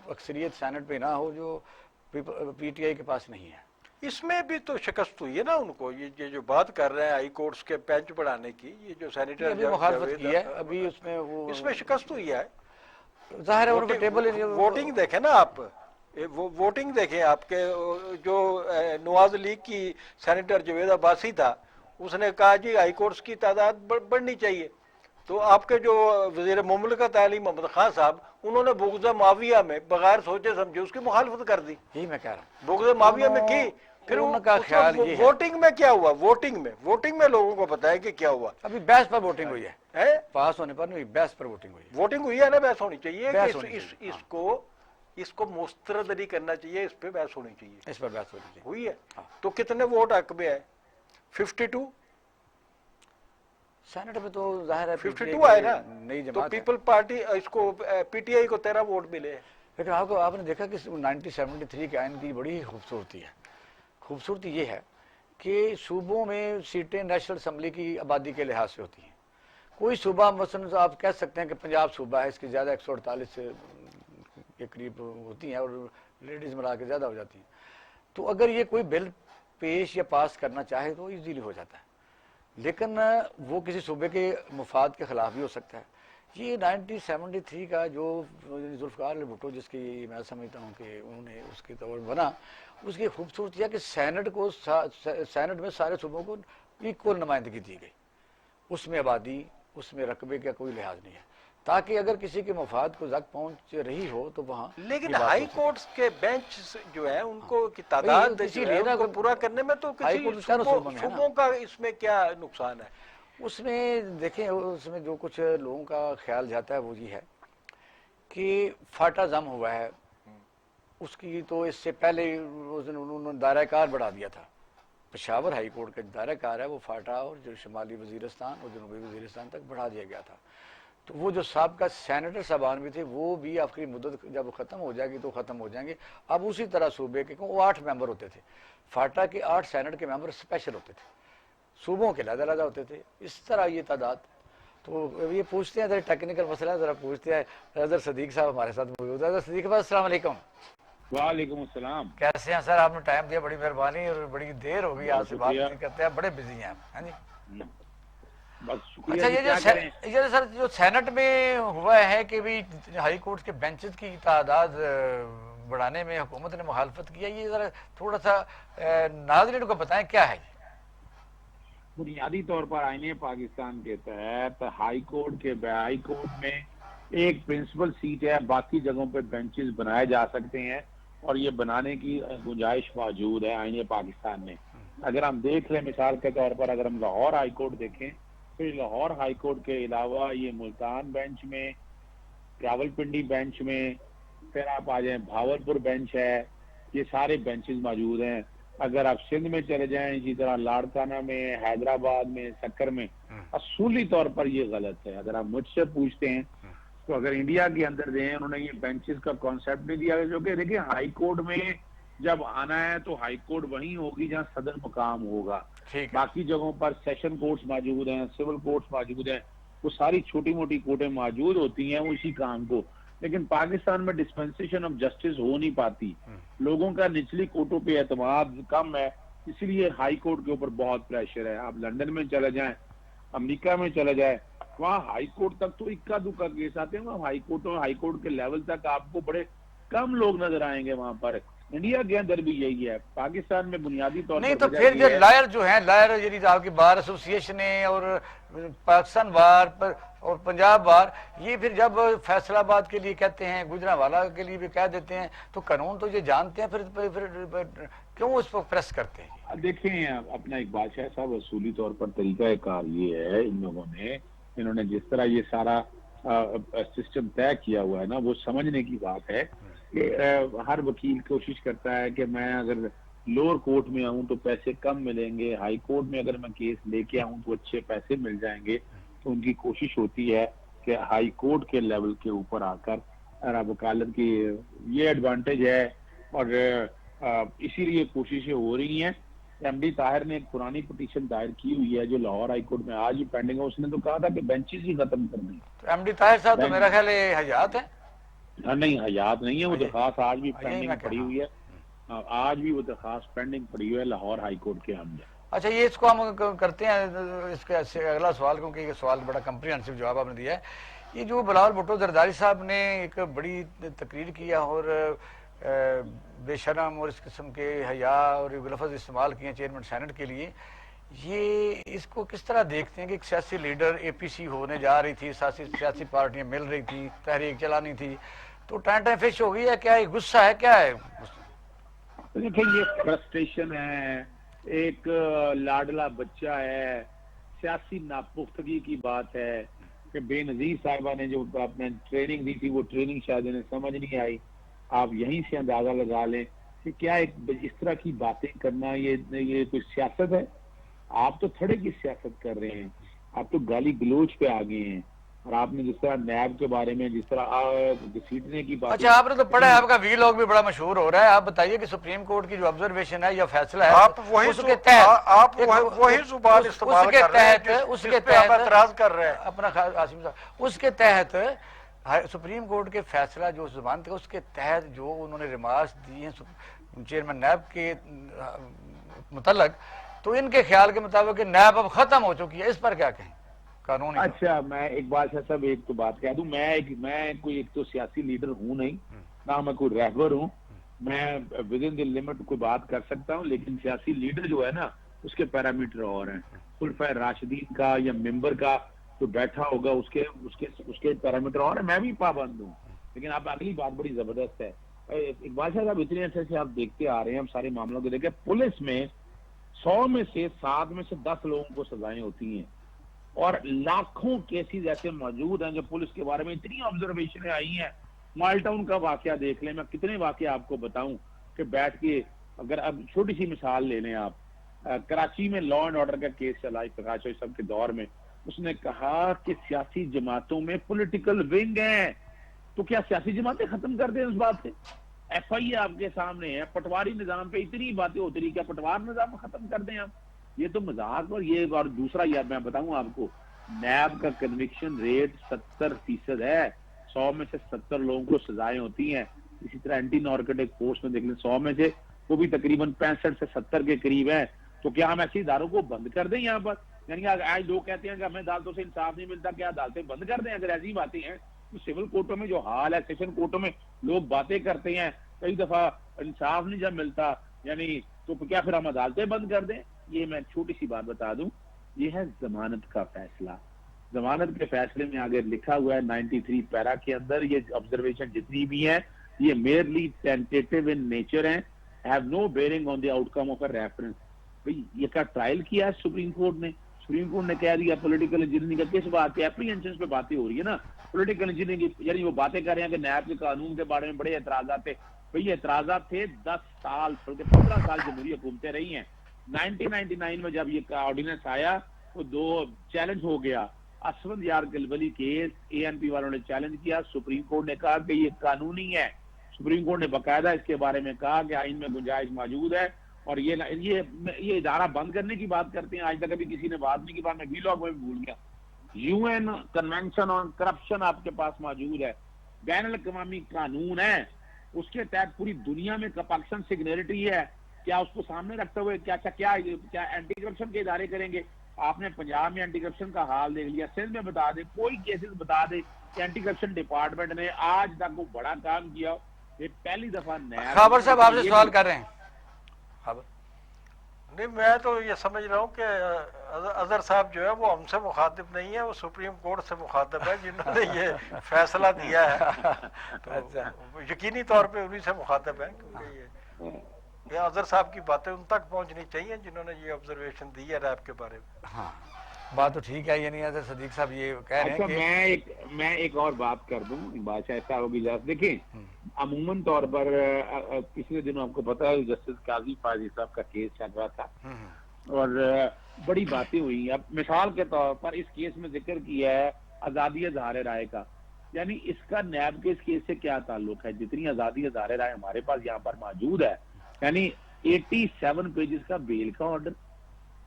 اکثریت سینٹ پہ نہ ہو جو پی ٹی آئی کے پاس نہیں ہے، اس میں بھی تو شکست ہوئی ہے نا ان کو، یہ جو بات کر رہے ہیں ہائی کورٹس کے بینچ بڑھانے کی، یہ جو سینیٹر ابھی مخالفت کی ہے، ابھی اس میں شکست ہوئی ہے۔ ظاہر ہے ان کا ٹیبل ووٹنگ دیکھیں نا آپ، ووٹنگ دیکھیں آپ کے، جو نواز لیگ کی سینیٹر جوید عباسی تھا، اس نے کہا جی ہائی کورٹس کی تعداد بڑھنی چاہیے، تو آپ کے جو وزیر مملکت علی محمد خان صاحب، انہوں نے بغض معاویہ میں بغیر سوچے سمجھے اس کی مخالفت کر دی، یہی میں کہہ رہا ہوں۔ بغض معاویہ میں کی۔ پھر ان کا خیال یہ ہے، ووٹنگ میں کیا ہوا، ووٹنگ میں لوگوں کو پتا ہے کہ کیا ہوا۔ ابھی بحث پر ووٹنگ ہوئی ہے، پاس ہونے پر نہیں، بحث پر ووٹنگ ہوئی ہے۔ ووٹنگ ہوئی ہے نا، بحث ہونی چاہیے بحث کہ ہونی چاہیے، اس کو مسترد نہیں کرنا چاہیے، اس پہ بحث ہونی چاہیے۔ اس پر بحث ہونی چاہیے۔ ہوئی ہے تو کتنے ووٹ حق میں ہے؟ 52 سینٹ میں تو ظاہر ہے 52 آئے نا، نئی تو جماعت ہے، پیپل پارٹی اس کو پی ٹی آئی کو 13 ووٹ ملے۔ لیکن آپ نے دیکھا کہ 1973 کے آئین کی بڑی خوبصورتی ہے۔ خوبصورتی یہ ہے کہ صوبوں میں سیٹیں نیشنل اسمبلی کی آبادی کے لحاظ سے ہوتی ہیں۔ کوئی صوبہ مثلا آپ کہہ سکتے ہیں کہ پنجاب صوبہ ہے، اس کی زیادہ 148 کے قریب ہوتی ہیں اور لیڈیز ملا کے زیادہ ہو جاتی ہیں، تو اگر یہ کوئی بل پیش یا پاس کرنا چاہے تو ایزیلی ہو جاتا ہے، لیکن وہ کسی صوبے کے مفاد کے خلاف بھی ہو سکتا ہے۔ یہ 1973 کا جو ذوالفقار علی بھٹو، جس کی میں سمجھتا ہوں کہ انہوں نے اس کے طور بنا، اس کی خوبصورتی ہے کہ سینٹ میں سارے صوبوں کو ایکول نمائندگی دی گئی، اس میں آبادی، اس میں رقبے کا کوئی لحاظ نہیں ہے، تاکہ اگر کسی کے مفاد کو زد پہنچ رہی ہو تو وہاں لیکن ہائی کورٹس کے بینچ جو ہے ان کو کی تعداد ان کو پورا کرنے میں تو کسی صوبوں کا اس میں کیا نقصان ہے؟ اس میں دیکھیں، اس میں جو کچھ لوگوں کا خیال جاتا ہے وہ یہ ہے کہ فاٹا ضم ہوا ہے، اس کی تو اس سے پہلے انہوں نے دائرہ کار بڑھا دیا تھا۔ پشاور ہائی کورٹ کا دائرہ کار ہے وہ فاٹا اور جو شمالی وزیرستان اور جنوبی وزیرستان تک بڑھا دیا گیا تھا۔ تو وہ جو سابقہ سینیٹر صاحبان بھی تھے وہ بھی آخری مدت جب ختم ہو جائے گی تو ختم ہو جائیں گے۔ اب اسی طرح صوبے کے وہ 8 ممبر ہوتے تھے، فاٹا کے 8 سینٹ کے ممبر اسپیشل ہوتے تھے، صوبوں کے علیحدہ علیحدہ ہوتے تھے، اس طرح یہ تعداد۔ تو یہ پوچھتے ہیں ذرا ٹیکنیکل مسئلہ ذرا پوچھتے ہیں، حضرت صدیق صاحب ہمارے ساتھ موجود ہے۔ حضرت صدیق صاحب السلام علیکم۔ وعلیکم السلام، کیسے ہیں سر؟ آپ نے ٹائم دیا، بڑی مہربانی، اور بڑی دیر ہو گئی آپ سے بات نہیں کرتے ہیں، بڑے بزی ہیں آپ۔ ہاں جی، بس شکریہ۔ اچھا، یہ سر جو سینٹ میں ہوا ہے کہ بھی ہائی کورٹ کے بینچز کی تعداد بڑھانے میں حکومت نے مخالفت کیا، یہ ذرا تھوڑا سا ناظرین کو بتائیں کیا ہے؟ بنیادی طور پر آئین پاکستان کے تحت ہائی کورٹ میں ایک پرنسپل سیٹ ہے، باقی جگہوں پہ بینچز بنائے جا سکتے ہیں اور یہ بنانے کی گنجائش موجود ہے آئین پاکستان میں۔ اگر ہم دیکھ لیں مثال کے طور پر، اگر ہم لاہور ہائی کورٹ دیکھیں تو لاہور ہائی کورٹ کے علاوہ یہ ملتان بینچ میں، راولپنڈی بینچ میں، پھر آپ آ جائیں بھاولپور بینچ ہے، یہ سارے بینچز موجود ہیں۔ اگر آپ سندھ میں چلے جائیں، اسی طرح لاڑکانہ میں، حیدرآباد میں، سکر میں، اصولی طور پر یہ غلط ہے۔ اگر آپ مجھ سے پوچھتے ہیں تو اگر انڈیا کے اندر دیں، انہوں نے یہ بینچز کا کانسیپٹ نہیں دیا، جو کہ دیکھیں ہائی کورٹ میں جب آنا ہے تو ہائی کورٹ وہیں ہوگی جہاں صدر مقام ہوگا، باقی جگہوں پر سیشن کورٹس موجود ہیں، سول کورٹس موجود ہیں، وہ ساری چھوٹی موٹی کورٹیں موجود ہوتی ہیں اسی کام کو، لیکن پاکستان میں ڈسپنسیشن آف جسٹس ہو نہیں پاتی، لوگوں کا نچلی کورٹوں پہ اعتماد کم ہے، اس لیے ہائی کورٹ کے اوپر بہت پریشر ہے. آپ لندن میں چلے جائیں, امریکہ میں چلے جائیں, وہاں ہائی کورٹ تک تو اکا دکا کیس آتے ہیں. وہاں ہائی کورٹ کے لیول تک آپ کو بڑے کم لوگ نظر آئیں گے وہاں پر. انڈیا کے اندر بھی یہی ہے. پاکستان میں بنیادی طور پر نہیں تو وجہ پھر یہ جو ہے. لائر جو ہیں, لائر یعنی آپ کی بار ایسوسیشنیں اور پاکستان بار اور پنجاب بار, یہ پھر جب فیصلہ آباد کے لیے کہتے ہیں, گجرانوالہ کے لیے بھی کہہ دیتے ہیں, تو قانون تو یہ جانتے ہیں, پھر کیوں اس کو پریس کرتے ہیں؟ دیکھیں اپنا ایک بادشاہ صاحب, اصولی طور پر طریقہ کار یہ ہے ان لوگوں نے, انہوں نے جس طرح یہ سارا سسٹم طے کیا ہوا ہے نا, وہ سمجھنے کی بات ہے کہ ہر وکیل کوشش کرتا ہے کہ میں اگر لوور کورٹ میں آؤں تو پیسے کم ملیں گے, ہائی کورٹ میں اگر میں کیس لے کے آؤں تو اچھے پیسے مل جائیں گے. تو ان کی کوشش ہوتی ہے کہ ہائی کورٹ کے لیول کے اوپر آ کر وکالت کی یہ ایڈوانٹیج ہے, اور اسی لیے کوششیں ہو رہی ہیں. ایم ڈی طاہر نے ایک پرانی پٹیشن دائر کی ہوئی ہے جو لاہور ہائی کورٹ میں آج ہی پینڈنگ ہے. اس نے تو کہا تھا کہ بینچز ہی ختم کر دیں. تو ایم ڈی طاہر صاحب تو میرا خیال ہے حیات ہیں. نہیں, حیات نہیں ہے, وہ درخواست آج بھی یہی میں پینڈنگ پڑی ہوئی ہے. آج بھی وہ درخواست پینڈنگ پڑی ہوئی ہے لاہور ہائی کورٹ کے اندر. اچھا, یہ اس کو ہم کرتے ہیں اس کے اگلا سوال, کیونکہ یہ سوال بڑا کمپریہنسو جواب آپ نے دیا ہے. یہ جو بلاول بھٹو زرداری صاحب نے ایک بڑی تقریر کیا اور بے شرم اور اس قسم کے حیا اور لفظ استعمال کیے چیئرمین سینٹ کے لیے, یہ اس کو کس طرح دیکھتے ہیں کہ ایک سیاسی لیڈر اے پی سی ہونے جا رہی تھی, سیاسی پارٹیاں مل رہی تھی, تحریک چلانی تھی, تو ٹائم فش ہو گئی ہے کیا؟ یہ غصہ ہے کیا ہے؟ دیکھیں یہ فرسٹریشن ہے, ایک لاڈلا بچہ ہے, سیاسی ناپختگی کی بات ہے کہ بے نظیر صاحبہ نے جو اپنے ٹریننگ دی تھی وہ ٹریننگ شاید انہیں سمجھ نہیں آئی. آپ یہیں سے اندازہ لگا لیں کہ کیا ایک اس طرح کی باتیں کرنا یہ کوئی سیاست ہے؟ آپ تو تھڑے کی سیاست کر رہے ہیں, آپ تو گالی گلوچ پہ آ گئے ہیں. اور آپ نے جس طرح نیب کے بارے میں جس طرح گھسیٹنے کی بات. اچھا, آپ نے تو پڑھا ہے, آپ کا وی لاگ بھی بڑا مشہور ہو رہا ہے. آپ بتائیے کہ سپریم کورٹ کی جو آبزرویشن ہے یا فیصلہ ہے, آپ وہی زبان استعمال کر رہے ہیں جس پہ آپ اعتراض کر رہے ہیں. اپنا عاصم صاحب, اس کے تحت سپریم کورٹ کے فیصلہ جو زبان تھے اس کے تحت جو انہوں نے ریمارکس دی ہیں چیئرمین نیب کے متعلق, تو ان کے خیال کے مطابق نیب اب ختم ہو چکی ہے, اس پر کیا کہیں قانونی؟ اچھا, میں ایک بات ہے صاحب, ایک تو بات کہہ دوں, میں کوئی ایک تو سیاسی لیڈر ہوں نہیں, نہ میں کوئی رہبر ہوں. میں ود ان دی لمٹ کوئی بات کر سکتا ہوں, لیکن سیاسی لیڈر جو ہے نا اس کے پیرامیٹر اور ہیں. خلفائے راشدین کا یا ممبر کا جو بیٹھا ہوگا اس کے پیرامیٹر اور ہیں. میں بھی پابند ہوں. لیکن اب اگلی بات بڑی زبردست ہے. اقبال صاحب اتنے عرصے سے آپ دیکھتے آ رہے ہیں, ہم سارے معاملوں کو دیکھیں, پولیس میں 100 میں سے 7 میں سے 10 لوگوں کو سزائیں ہوتی ہیں, اور لاکھوں کیسز ایسے موجود ہیں جو پولیس کے بارے میں اتنی آبزرویشنیں آئی ہیں. مال ٹاؤن کا واقعہ دیکھ لیں, میں کتنے واقعہ آپ کو بتاؤں کہ بیٹھ کے, اگر اب چھوٹی سی مثال لے لیں آپ, کراچی میں لا اینڈ آرڈر کا کیس چلا پرکاش چوہدری صاحب کے دور میں. اس نے کہا کہ سیاسی جماعتوں میں پولیٹیکل ونگ ہیں, تو کیا سیاسی جماعتیں ختم کر دیں اس بات سے؟ ایف آئی اے آپ کے سامنے ہے, پٹواری نظام پہ اتنی باتیں ہوتی رہی, کیا پٹوار نظام ختم کر دیں آپ؟ یہ تو مذاق. اور دوسرا یار میں بتاؤں آپ کو, نیب کا کنوکشن ریٹ 70% ہے. 100 میں سے 70 لوگوں کو سزائیں ہوتی ہیں. اسی طرح اینٹی نارکوٹک فورس میں دیکھ لیں, 100 میں سے وہ بھی تقریباً 65 سے 70 کے قریب ہیں. تو کیا ہم ایسے اداروں کو بند کر دیں یہاں پر؟ یعنی آج لوگ کہتے ہیں کہ ہمیں عدالتوں سے انصاف نہیں ملتا, کیا عدالتیں بند کر دیں؟ اگر ایسی باتیں ہیں تو سول کورٹوں میں جو حال ہے, سیشن کورٹوں میں لوگ باتیں کرتے ہیں, کئی دفعہ انصاف نہیں جب ملتا, یعنی تو کیا پھر ہم عدالتیں بند کر دیں؟ یہ میں چھوٹی سی بات بتا دوں, یہ ہے ضمانت کا فیصلہ. ضمانت کے فیصلے میں آگے لکھا ہوا ہے 93 پیرا کے اندر, یہ آبزرویشن جتنی بھی ہیں یہ میئرلی ٹینٹیٹیو ان نیچر ہیں, have no bearing on the out come of a reference. بھئی یہ کا ٹرائل کیا ہے سپریم کورٹ نے, سپریم کورٹ نے کہہ دیا پولیٹیکل انجینئرنگ کا کس بات پہ, اپریہنشن پہ باتیں ہو رہی ہے نا, پولیٹیکل انجینئرنگ کی, یعنی وہ باتیں کر رہے ہیں کہ نیب کے قانون کے بارے میں بڑے اعتراضات تھے. بھئی اعتراضات تھے 10 سال بلکہ 15 سال جمہوری حکومتیں رہی ہیں. 1999 میں جب یہ آرڈیننس آیا تو 2 چیلنج ہو گیا. اسود یار گلبلی کیس اے این پی والوں نے چیلنج کیا, سپریم کورٹ نے کہا کہ یہ قانونی ہے. سپریم کورٹ نے باقاعدہ اس کے بارے میں کہا کہ آئین میں گنجائش موجود ہے, اور یہ ادارہ بند کرنے کی بات کرتے ہیں. آج تک ابھی کسی نے بات نہیں کی, بات میں وی لاگ میں بھول گیا. U N convention on corruption آپ کے پاس موجود ہے, بین الاقوامی قانون ہے, اس کے تحت پوری دنیا میں پاکستان سگنیرٹی ہے. کیا اس کو سامنے رکھتے ہوئے کیا اینٹی کرپشن کے ادارے کریں گے؟ آپ نے پنجاب میں اینٹی کرپشن کا حال دیکھ لیا، سندھ میں بتا دیں، کوئی کیسز بتا دیں کہ اینٹی کرپشن ڈپارٹمنٹ نے آج تک وہ بڑا کام کیا؟ یہ پہلی دفعہ نیا خابر صاحب آپ سے سوال کر رہے ہیں. خابر نہیں، میں تو یہ سمجھ رہا ہوں کہ اظہر صاحب جو ہے وہ ہم سے مخاطب نہیں ہے، وہ سپریم کورٹ سے مخاطب ہے جنہوں نے یہ فیصلہ دیا ہے. تو یقینی طور پہ انہی سے مخاطب ہے، کیونکہ یہ اظہر صاحب کی باتیں ان تک پہنچنی چاہیے جنہوں نے یہ آبزرویشن دی ہے ریپ کے بارے میں. ہاں بات تو ٹھیک ہے، یعنی حضرت صدیق صاحب یہ کہہ رہے اچھا، ہیں کہ میں ایک اور بات کر دوں، بادشاہ ایسا ہوگی دیکھیں عموماً طور پر پچھلے دنوں آپ کو پتا ہے جسٹس قاضی فاضل صاحب کا کیس چل رہا تھا اور بڑی باتیں ہوئی. اب مثال کے طور پر اس کیس میں ذکر کیا ہے آزادی اظہار رائے کا، یعنی اس کا نیب کے اس کیس سے کیا تعلق ہے؟ جتنی آزادی اظہار رائے ہمارے پاس یہاں پر موجود ہے، یعنی 87 پیجز کا بیل کا آرڈر،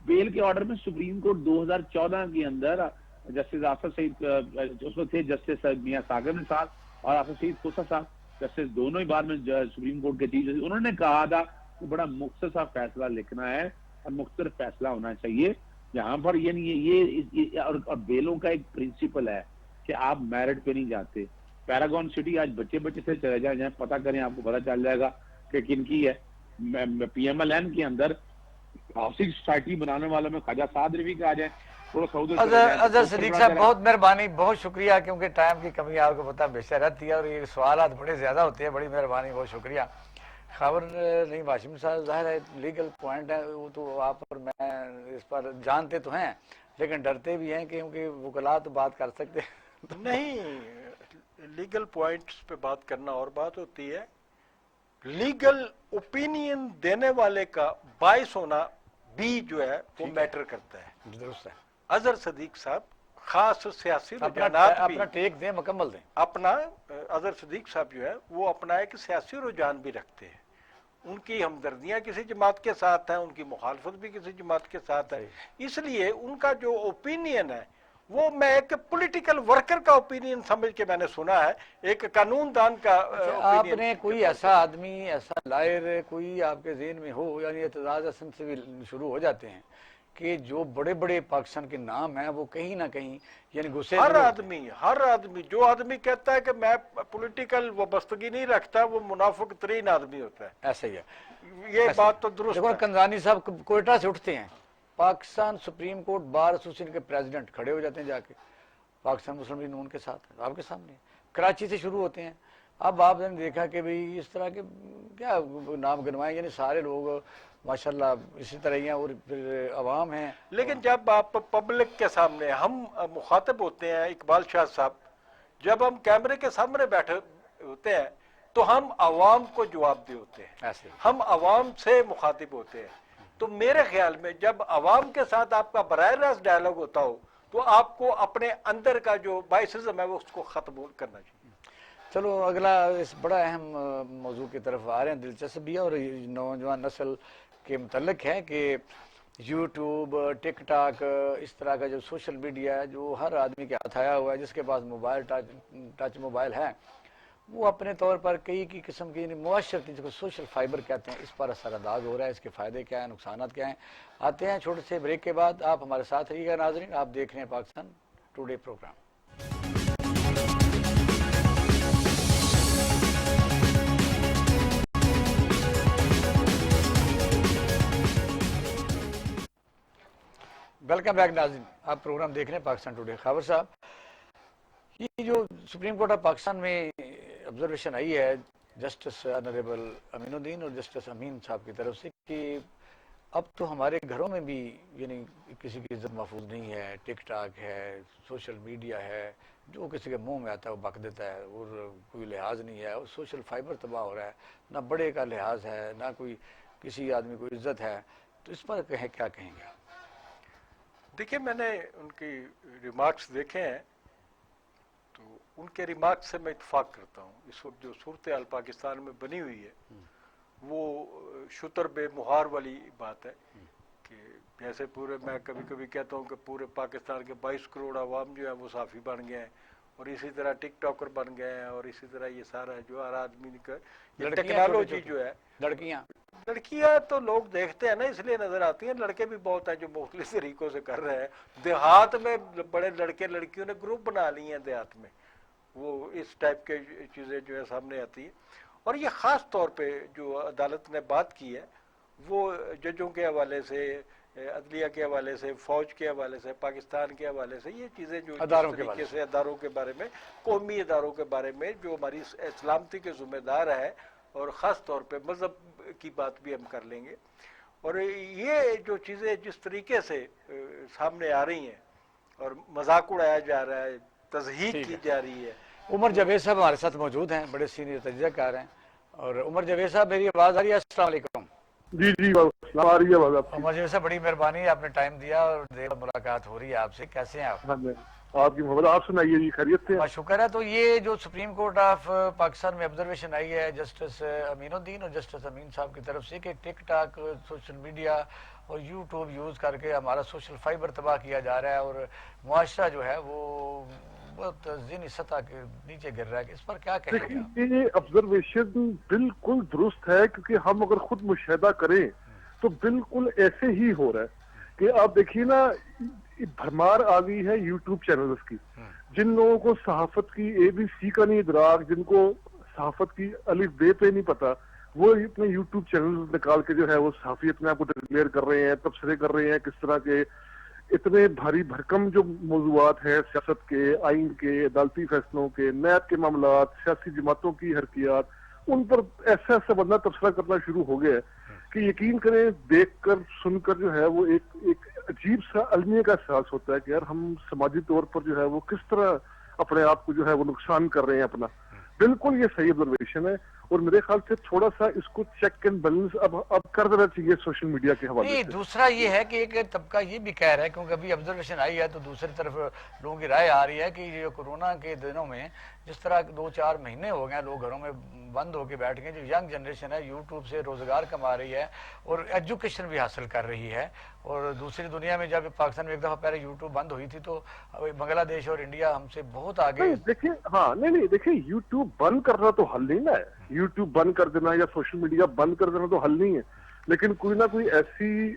بیل کے آرڈر میں سپریم کورٹ 2014 کے اندر جسٹس آصف سعید اس میں تھے، جسٹس میاں ساگر نثار اور آصف سعید کوسا صاحب، جسٹس دونوں ہی بعد میں سپریم کورٹ کے چیف جسٹس، انہوں نے کہا تھا کہ بڑا مختصر سا فیصلہ لکھنا ہے اور مختصر فیصلہ ہونا چاہیے یہاں پر. یہ اور بیلوں کا ایک پرنسپل ہے کہ آپ میرٹ پہ نہیں جاتے. پیراگون سٹی آج بچے سے چلے جائیں پتہ کریں، آپ کو پتہ چل جائے گا کہ کن کی ہے. پی ایم ایل این کے اندر ہاؤسنگ سوسائٹی بنانے والوں میں خواجہ سعد رفیع کا آ جائیں، تھوڑا سعودی اظہر صدیق صاحب بہت مہربانی، بہت شکریہ، کیونکہ ٹائم کی کمی آپ کو پتہ بیشتر رہتی ہے اور یہ سوالات بڑے زیادہ ہوتے ہیں. بڑی مہربانی، بہت شکریہ. خبر نہیں واشم صاحب، ظاہر ہے لیگل پوائنٹ ہے، وہ تو آپ اور میں اس پر جانتے تو ہیں لیکن ڈرتے بھی ہیں کیونکہ وکلاء تو بات کر سکتے ہیں. نہیں، لیگل پوائنٹس پہ بات کرنا اور بات ہوتی ہے، لیگل اوپینین دینے والے کا باعث ہونا بھی جو ہے وہ میٹر کرتا ہے. درست ہے. اظہر صدیق صاحب خاص سیاسی رجحانات بھی اپنا ٹیک دیں، مکمل دیں. اپنا اظہر صدیق صاحب جو ہے وہ اپنا ایک سیاسی رجحان بھی رکھتے ہیں، ان کی ہمدردیاں کسی جماعت کے ساتھ ہیں، ان کی مخالفت بھی کسی جماعت کے ساتھ ہے. اس لیے ان کا جو اوپینین ہے وہ میں ایک پولیٹیکل ورکر کا اوپینین سمجھ کے میں نے سنا ہے، ایک قانون دان کا آپ نے کوئی ایسا آدمی، ایسا لائر کوئی آپ کے ذہن میں ہو، یعنی اعتزاز احسن سے بھی شروع ہو جاتے ہیں کہ جو بڑے بڑے پاکستان کے نام ہیں وہ کہیں نہ کہیں یعنی غصے ہر آدمی جو آدمی کہتا ہے کہ میں پولیٹیکل وابستگی نہیں رکھتا وہ منافق ترین آدمی ہوتا ہے. ایسا ہی ہے. یہ بات تو درست ہے. کنزانی صاحب کوئٹہ سے اٹھتے ہیں، Pakistan supreme court bar association کے پریزیڈنٹ کھڑے ہو جاتے ہیں جا کے پاکستان مسلم لیگ نون کے ساتھ، آپ کے سامنے. کراچی سے شروع ہوتے ہیں. اب آپ نے دیکھا کہ بھئی اس طرح کے کیا نام گنوائیں، یعنی سارے لوگ ماشاءاللہ اسی طرح ہی ہیں اور پھر عوام ہیں. لیکن جب آپ پبلک کے سامنے ہم مخاطب ہوتے ہیں، اقبال شاہ صاحب، جب ہم کیمرے کے سامنے بیٹھے ہوتے ہیں تو ہم عوام کو جواب دے ہوتے ہیں، ایسے ہم عوام سے مخاطب ہوتے ہیں. تو میرے خیال میں جب عوام کے ساتھ آپ کا براہ راست ڈائلاگ ہوتا ہو تو آپ کو اپنے اندر کا جو بائسزم ہے وہ اس کو ختم کرنا چاہیے. چلو اگلا اس بڑا اہم موضوع کی طرف آ رہے ہیں، دلچسپ بھی ہے اور نوجوان نسل کے متعلق ہے کہ یوٹیوب، ٹک ٹاک، اس طرح کا جو سوشل میڈیا ہے جو ہر آدمی کے ہاتھ آیا ہوا ہے، جس کے پاس موبائل ٹچ موبائل ہے، وہ اپنے طور پر کئی کی قسم کی معاشرتی جس کو سوشل فائبر کہتے ہیں اس پر اثر انداز ہو رہا ہے. اس کے فائدے کیا ہیں، نقصانات کیا ہیں؟ آتے ہیں چھوٹے سے بریک کے بعد. آپ ہمارے ساتھ رہیے گا ناظرین، آپ دیکھ رہے ہیں Pakistan today programme. Welcome back ناظرین، آپ پروگرام دیکھ رہے ہیں پاکستان ٹوڈے. خاور صاحب، یہ جو سپریم کورٹ آف پاکستان میں آبزرویشن آئی ہے جسٹس آنریبل امین الدین اور جسٹس امین صاحب کی طرف سے کہ اب تو ہمارے گھروں میں بھی یعنی کسی کی عزت محفوظ نہیں ہے، ٹک ٹاک ہے، سوشل میڈیا ہے، جو کسی کے منہ میں آتا ہے وہ بک دیتا ہے اور کوئی لحاظ نہیں ہے، اور سوشل فائبر تباہ ہو رہا ہے، نہ بڑے کا لحاظ ہے، نہ کوئی کسی آدمی کو عزت ہے. تو اس پر کیا کہیں گے؟ دیکھیں، میں نے ان کی ریمارکس دیکھے ہیں تو ان کے ریمارکس سے میں اتفاق کرتا ہوں. اس وقت جو صورتحال پاکستان میں بنی ہوئی ہے وہ شتر بے مہار والی بات ہے کہ جیسے پورے، میں کبھی کبھی کہتا ہوں کہ پورے پاکستان کے 22 کروڑ عوام جو ہیں وہ صافی بن گئے ہیں اور اسی طرح ٹک ٹاکر بن گئے ہیں، اور اسی طرح یہ سارا جو ہر آدمی کا یہ لڑکیاں ٹیکنالوجی جو ہے، لڑکیاں تو لوگ دیکھتے ہیں نا اس لیے نظر آتی ہیں، لڑکے بھی بہت ہیں جو مختلف طریقوں سے کر رہے ہیں. دیہات میں بڑے لڑکے لڑکیوں نے گروپ بنا لی ہیں دیہات میں، وہ اس ٹائپ کے چیزیں جو ہے سامنے آتی ہیں. اور یہ خاص طور پہ جو عدالت نے بات کی ہے وہ ججوں کے حوالے سے، عدلیہ کے حوالے سے، فوج کے حوالے سے، پاکستان کے حوالے سے، یہ چیزیں جو اداروں جس کے طریقے سے اداروں کے بارے میں، قومی اداروں کے بارے میں جو ہماری سلامتی کے ذمہ دار ہے، اور خاص طور پہ مذہب کی بات بھی ہم کر لیں گے. اور یہ جو چیزیں جس طریقے سے سامنے آ رہی ہیں اور مذاق اڑایا جا رہا ہے، تضحیک کی جا رہی ہے. عمر جاوید صاحب ہمارے ساتھ موجود ہیں، بڑے سینئر تجزیہ کار ہیں. اور عمر جاوید صاحب میری آواز آ رہی ہے؟ السلام علیکم. جی جی آ رہی ہے آواز آپ کی. عمر جاوید صاحب بڑی مہربانی ہے، آپ نے ٹائم دیا اور ملاقات ہو رہی ہے آپ سے. کیسے ہیں آپ؟ آپ کی محمد، آپ سنائیے جی، خیریت سے؟ بہت شکر ہے. تو یہ جو سپریم کورٹ آف پاکستان میں آبزرویشن آئی ہے جسٹس امین الدین اور جسٹس امین صاحب کی طرف سے کہ ٹک ٹاک، سوشل میڈیا اور یوٹیوب یوز کر کے ہمارا سوشل فائبر تباہ کیا جا رہا ہے اور معاشرہ جو ہے وہ بہت ذہنی سطح کے نیچے گر رہا ہے، اس پر کیا کہیں گے آپ؟ دیکھیے، یہ آبزرویشن بالکل درست ہے، کیونکہ ہم اگر خود مشاہدہ کریں تو بالکل ایسے ہی ہو رہا ہے کہ آپ دیکھیے نا، بھرمار آ گئی ہے یوٹیوب چینلز کی. جن لوگوں کو صحافت کی اے بی سی کا نہیں ادراک، جن کو صحافت کی الف بے پہ نہیں پتا، وہ اپنے یوٹیوب چینل نکال کے جو ہے وہ صحافی اپنے آپ کو ڈکلیئر کر رہے ہیں، تبصرے کر رہے ہیں کس طرح کے اتنے بھاری بھرکم جو موضوعات ہیں، سیاست کے، آئین کے، عدالتی فیصلوں کے، نیب کے معاملات، سیاسی جماعتوں کی حرکیات، ان پر ایسا ایسا بندہ تبصرہ کرنا شروع ہو گیا ہے کہ یقین کریں، دیکھ کر سن کر جو ہے وہ ایک عجیب سا المیہ کا احساس ہوتا ہے کہ یار ہم سماجی طور پر جو ہے وہ کس طرح اپنے آپ کو جو ہے وہ نقصان کر رہے ہیں اپنا. بالکل یہ صحیح آبزرویشن ہے، اور میرے خیال سے تھوڑا سا اس کو چیک اینڈ بیلنس اب کر دینا چاہیے سوشل میڈیا کے حوالے نہیں، سے. دوسرا یہ ہے کہ ایک طبقہ یہ بھی کہہ رہا ہے، کیونکہ ابھی آبزرویشن آئی ہے تو دوسری طرف لوگوں کی رائے آ رہی ہے کہ یہ کورونا کے دنوں میں جس طرح 2-4 مہینے ہو گئے لوگ گھروں میں بند ہو کے بیٹھ گئے، جو ینگ جنریشن ہے یوٹیوب سے روزگار کما رہی ہے اور ایجوکیشن بھی حاصل کر رہی ہے. اور دوسری دنیا میں جب پاکستان میں ایک دفعہ پہلے یوٹیوب بند ہوئی تھی تو بنگلہ دیش اور انڈیا ہم سے بہت آگے. دیکھیں، ہاں نہیں دیکھیں، یوٹیوب بند کرنا تو حل نہیں نا ہے. یوٹیوب بند کر دینا یا سوشل میڈیا بند کر دینا تو حل نہیں ہے، لیکن کوئی نہ کوئی ایسی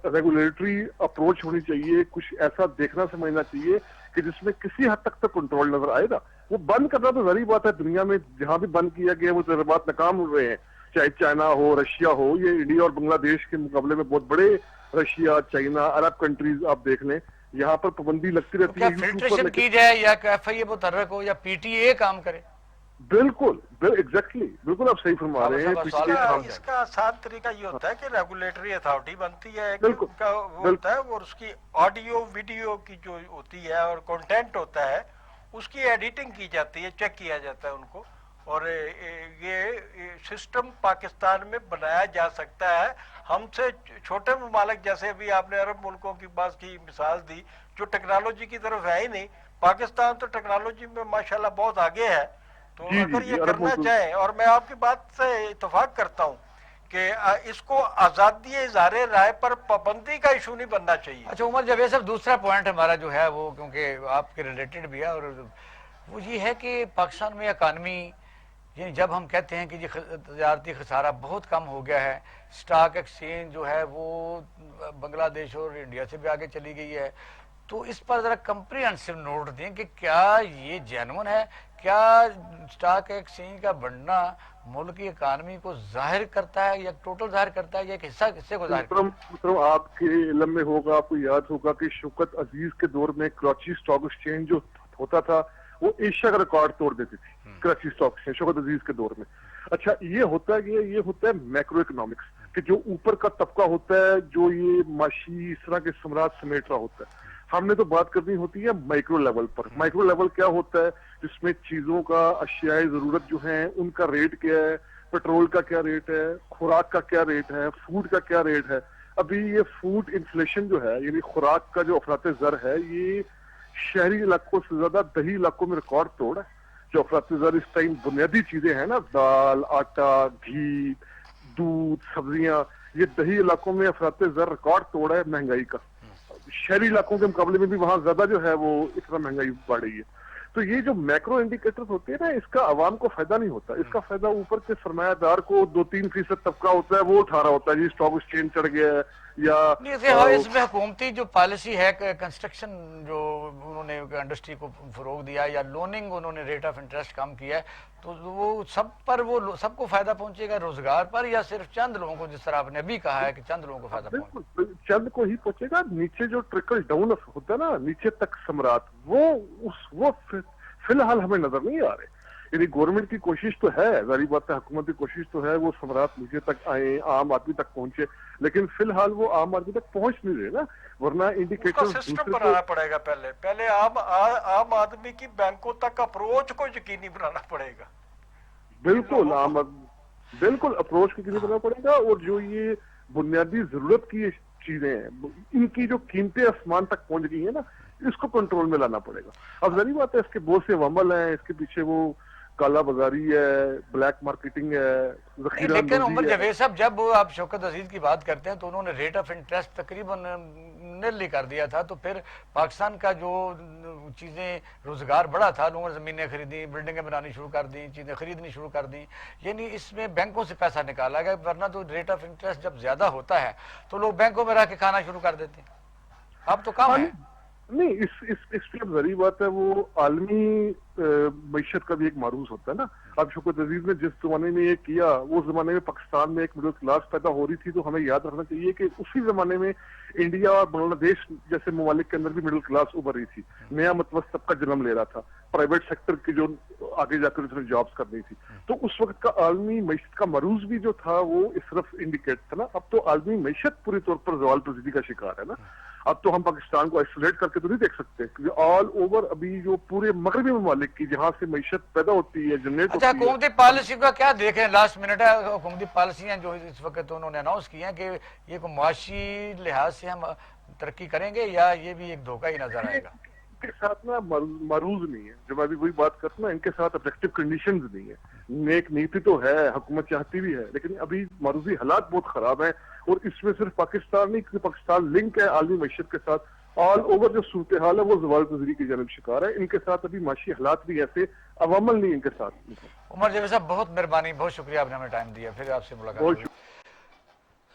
ریگولیٹری اپروچ ہونی چاہیے، کچھ ایسا دیکھنا سمجھنا چاہیے کہ جس میں کسی حد تک کنٹرول نظر آئے گا. وہ بند کرنا تو ظاہری بات ہے، دنیا میں جہاں بھی بند کیا گیا وہ تجربات ناکام ہو رہے ہیں، چاہے چائنا ہو، رشیا ہو. یہ انڈیا اور بنگلہ دیش کے مقابلے میں بہت بڑے، رشیا، چائنا، عرب کنٹریز آپ دیکھ لیں، یہاں پر پابندی لگتی رہتی ہے. کیا فلٹریشن کی جائے یا ایف آئی اے متحرک ہو یا پی ٹی اے کام کرے؟ بالکل ایگزیکٹلی، بالکل آپ صحیح فرما رہے ہیں. اس کا آسان طریقہ یہ ہوتا ہے کہ ریگولیٹری اتھارٹی بنتی ہے، کا وہ ہوتا ہے، اور اس کی آڈیو ویڈیو کی جو ہوتی ہے اور کنٹینٹ ہوتا ہے اس کی ایڈیٹنگ کی جاتی ہے، چیک کیا جاتا ہے ان کو. اور یہ سسٹم پاکستان میں بنایا جا سکتا ہے. ہم سے چھوٹے ممالک جیسے ابھی آپ نے عرب ملکوں کی بات کی، مثال دی، جو ٹیکنالوجی کی طرف ہے ہی نہیں. پاکستان تو ٹیکنالوجی میں ماشاءاللہ بہت آگے ہے. تو اگر یہ کرنا چاہیں، اور میں آپ کی بات سے اتفاق کرتا ہوں کہ اس کو آزادی اظہار رائے پر پابندی کا ایشو نہیں بننا چاہیے. اچھا عمر جاوید صاحب، دوسرا پوائنٹ ہمارا جو ہے وہ کیونکہ آپ کے ریلیٹڈ بھی ہے، اور وہ یہ ہے کہ پاکستان میں اکانومی، یعنی جب ہم کہتے ہیں کہ یہ تجارتی خسارہ بہت کم ہو گیا ہے، سٹاک ایکسچینج جو ہے وہ بنگلہ دیش اور انڈیا سے بھی آگے چلی گئی ہے، تو اس پر ذرا کمپریہنسو نوٹ دیں کہ کیا یہ جینون ہے؟ کیا سٹاک ایکسچینج کا بڑھنا ملک کی اکانومی کو ظاہر کرتا ہے یا ٹوٹل ظاہر کرتا ہے یا ایک حصے کو ظاہر کرتا ہے؟ آپ کے علم میں ہوگا، آپ کو یاد ہوگا کہ شوکت عزیز کے دور میں کراچی سٹاک ایکسچینج جو ہوتا تھا وہ ایشیا کا ریکارڈ توڑ دیتی تھی، کراچی سٹاک ایکسچینج شوکت عزیز کے دور میں. اچھا، یہ ہوتا ہے میکرو اکنامکس، کہ جو اوپر کا طبقہ ہوتا ہے جو یہ معاشی اس طرح کے ثمرات سمیٹ رہا ہوتا ہے. ہم نے تو بات کرنی ہوتی ہے مائکرو لیول پر. مائکرو لیول کیا ہوتا ہے؟ جس میں چیزوں کا، اشیاء ضرورت جو ہیں ان کا ریٹ کیا ہے، پیٹرول کا کیا ریٹ ہے، خوراک کا کیا ریٹ ہے، فوڈ کا کیا ریٹ ہے. ابھی یہ فوڈ انفلیشن جو ہے، یعنی خوراک کا جو افراط زر ہے، یہ شہری علاقوں سے زیادہ دیہی علاقوں میں ریکارڈ توڑ ہے. جو افراط زر اس ٹائم بنیادی چیزیں ہیں نا، دال، آٹا، گھی، دودھ، سبزیاں، یہ دیہی علاقوں میں افراط زر ریکارڈ توڑ ہے مہنگائی کا. شہری علاقوں کے مقابلے میں بھی وہاں زیادہ جو ہے وہ اتنا مہنگائی بڑھ رہی ہے. تو یہ جو میکرو انڈیکیٹرز ہوتے ہیں نا، اس کا عوام کو فائدہ نہیں ہوتا، اس کا فائدہ اوپر کے سرمایہ دار کو 2-3% طبقہ ہوتا ہے وہ اٹھا رہا ہوتا ہے، جی اسٹاک ایکسچینج چڑھ گیا ہے یا اس میں حکومتی جو پالیسی ہے کنسٹرکشن جو انہوں نے انڈسٹری کو فروغ دیا یا لوننگ انہوں نے ریٹ آف انٹرسٹ کم کیا ہے، تو وہ سب کو فائدہ پہنچے گا روزگار پر، یا صرف چند لوگوں کو، جس طرح آپ نے ابھی کہا ہے کہ چند لوگوں کو فائدہ پہنچے گا؟ بالکل چند کو ہی پہنچے گا، نیچے جو ٹرکل ڈاؤن ہوتا ہے نا، نیچے تک ثمرات، وہ فی الحال ہمیں نظر نہیں آ رہے. یعنی گورنمنٹ کی کوشش تو ہے، ظاہر بات ہے حکومت کی کوشش تو ہے وہ ثمرات نیچے تک آئیں، عام آدمی تک پہنچے، لیکن فی الحال وہ عام آدمی تک پہنچ نہیں رہے نا، ورنہ انڈیکیٹر سسٹم بنانا پڑے گا. پہلے عام آدمی کی بینکوں تک اپروچ کو یقینی بنانا پڑے گا. بالکل بالکل اپروچ کی بنانا پڑے گا، اور جو یہ بنیادی ضرورت کی چیزیں ہیں ان کی جو قیمتیں آسمان تک پہنچ گئی ہیں نا، اس کو کنٹرول میں لانا پڑے گا. اب ظاہر بات ہے اس کے بہت سے عوامل ہیں، اس کے پیچھے وہ کالا بازاری ہے، بلیک مارکیٹنگ ہے، ذخیرہ لیکن عمر اندوزی ہے. جاوید صاحب، جب آپ شوکت عزیز کی بات کرتے ہیں تو انہوں نے ریٹ آف انٹرسٹ تقریباً نل کر دیا تھا، تو پھر پاکستان کا جو چیزیں روزگار بڑھا تھا، لوگوں نے زمینیں خریدیں، بلڈنگیں بنانی شروع کر دیں، چیزیں خریدنی شروع کر دیں، یعنی اس میں بینکوں سے پیسہ نکالا گیا. ورنہ تو ریٹ آف انٹرسٹ جب زیادہ ہوتا ہے تو لوگ بینکوں میں رہ کے کھانا شروع کر دیتے ہیں. اب تو کم ہے. نہیں، اس پہ ظاہری بات ہے وہ عالمی معیشت کا بھی ایک معروض ہوتا ہے نا. اب شوکت عزیز نے جس زمانے میں یہ کیا، وہ زمانے میں پاکستان میں ایک مڈل کلاس پیدا ہو رہی تھی، تو ہمیں یاد رکھنا چاہیے کہ اسی زمانے میں انڈیا اور بنگلہ دیش جیسے ممالک کے اندر بھی مڈل کلاس ابھر رہی تھی، نیا متوسط کا جنم لے رہا تھا، پرائیویٹ سیکٹر کی جو آگے جا کر اس نے جابس کرنی تھی. تو اس وقت کا عالمی معیشت کا معروض بھی جو تھا وہ اس طرف انڈیکیٹ تھا نا. اب تو عالمی معیشت پوری طور پر زوال پذیری کا شکار ہے نا. اب تو ہم پاکستان کو آئسولیٹ کر کے تو نہیں دیکھ سکتے، کیونکہ آل اوور ابھی جو پورے مغربی ممالک کی جہاں سے معیشت پیدا ہوتی ہے، جنریٹ ہوتی ہے. حکومتی پالیسی کا کیا دیکھیں، لاسٹ منٹ ہے، حکومتی پالیسیاں جو اس وقت انہوں نے اناؤنس کی ہیں کہ یہ کو معاشی لحاظ سے ہم ترقی کریں گے، یا یہ بھی ایک دھوکہ ہی نظر آئے گا؟ ان کے ساتھ نا معروض نہیں ہے، جب میں بھی وہی بات کرتا ہوں، ان کے ساتھ آبجیکٹو کنڈیشنز نہیں ہے. نیک نیتی تو ہے، حکومت چاہتی بھی ہے، لیکن ابھی معروضی حالات بہت خراب ہیں. اور اس میں صرف پاکستان نہیں، کیونکہ پاکستان لنک ہے عالمی معیشت کے ساتھ. آل اوور جو صورتحال ہے وہ زوال پذیری کی جانب شکار ہے. ان کے ساتھ ابھی معاشی حالات بھی ایسے عوامل نہیں ان کے ساتھ. عمر جاوید صاحب بہت مہربانی، بہت شکریہ، آپ نے ہمیں ٹائم دیا. پھر آپ سے ملاقات ہوگی.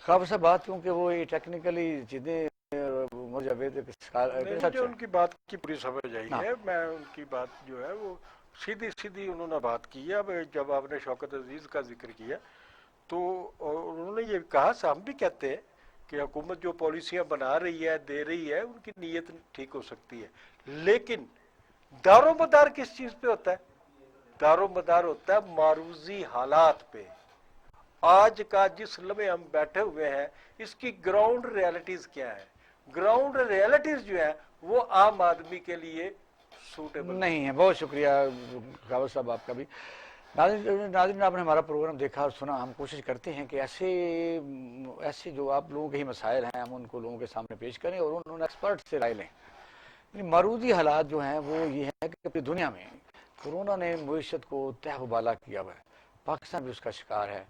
خواب صاحب بات کیونکہ وہ یہ ٹیکنیکلی چیزیں عمر جاوید مجھے ان کی بات کی پوری سمجھ آئی ہے. میں ان کی بات جو ہے وہ سیدھی انہوں نے بات کی ہے. اب جب آپ نے شوکت عزیز کا ذکر کیا تو انہوں نے یہ کہا، ہم بھی کہتے ہیں کہ حکومت جو پالیسیاں بنا رہی ہے، دے رہی ہے، ان کی نیت ٹھیک ہو سکتی ہے، لیکن دار و مدار کس چیز پہ ہوتا ہے؟ دار و مدار ہوتا ہے معروضی حالات پہ. آج کا جس لمحے ہم بیٹھے ہوئے ہیں اس کی گراؤنڈ ریالٹیز کیا ہے؟ گراؤنڈ ریالٹیز جو ہے وہ عام آدمی کے لیے سوٹیبل نہیں ہے. بہت شکریہ خاور صاحب آپ کا بھی. ناظرین، آپ نے ہمارا پروگرام دیکھا اور سنا. ہم کوشش کرتے ہیں کہ ایسے جو آپ لوگوں کے ہی مسائل ہیں ہم ان کو لوگوں کے سامنے پیش کریں اور انہوں نے ایکسپرٹ سے رائے لیں. معروضی حالات جو ہیں وہ یہ ہے کہ پوری دنیا میں کورونا نے معیشت کو تہ و بالا کیا ہوا ہے. پاکستان بھی اس کا شکار ہے.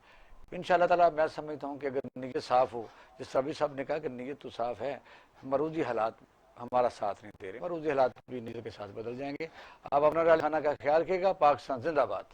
انشاءاللہ تعالیٰ میں سمجھتا ہوں کہ اگر نیت صاف ہو، جس طرح بھی صاحب نے کہا کہ نیت تو صاف ہے، معروضی حالات ہمارا ساتھ نہیں دے رہے، معروضی حالات بھی نیت کے ساتھ بدل جائیں گے. آپ اپنا خانہ کا خیال رکھیے گا. پاکستان زندہ باد.